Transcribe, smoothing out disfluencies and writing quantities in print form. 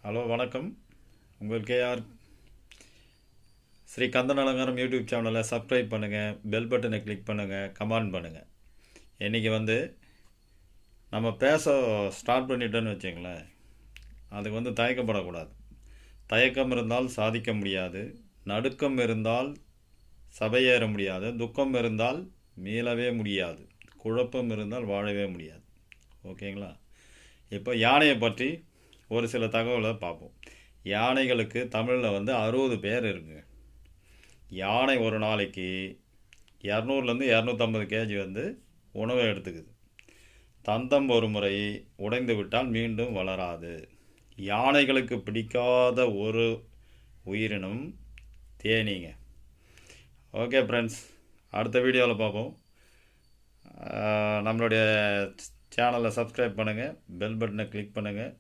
Hello வணக்கம். உங்கள் KR Sri Kandan அலங்காரம் யூடியூப் சேனலை சப்ஸ்கிரைப் பண்ணுங்கள், பெல் பட்டனை கிளிக் பண்ணுங்கள், கமெண்ட் பண்ணுங்கள். இன்றைக்கி நம்ம பேச ஸ்டார்ட் பண்ணிட்டோன்னு வச்சுங்களேன், அதுக்கு தயக்கப்படக்கூடாது. தயக்கம் இருந்தால் சாதிக்க முடியாது, நடுக்கம் இருந்தால் சபையேற முடியாது, துக்கம் இருந்தால் மீளவே முடியாது, குழப்பம் இருந்தால் வாழவே முடியாது. ஓகேங்களா? இப்போ யானையை பற்றி ஒரு சில தகவலை பார்ப்போம். யானைகளுக்கு தமிழில் 60 பேர் இருக்குங்க. யானை ஒரு நாளைக்கு 200லேருந்து 250 கேஜி உணவை எடுத்துக்குது. தந்தம் ஒரு முறை உடைந்து விட்டால் மீண்டும் வளராது. யானைகளுக்கு பிடிக்காத ஒரு உயிரினம் தேனீங்க. ஓகே ஃப்ரெண்ட்ஸ், அடுத்த வீடியோவில் பார்ப்போம். நம்மளுடைய சேனலை சப்ஸ்கிரைப் பண்ணுங்கள், பெல் பட்டனை கிளிக் பண்ணுங்கள்,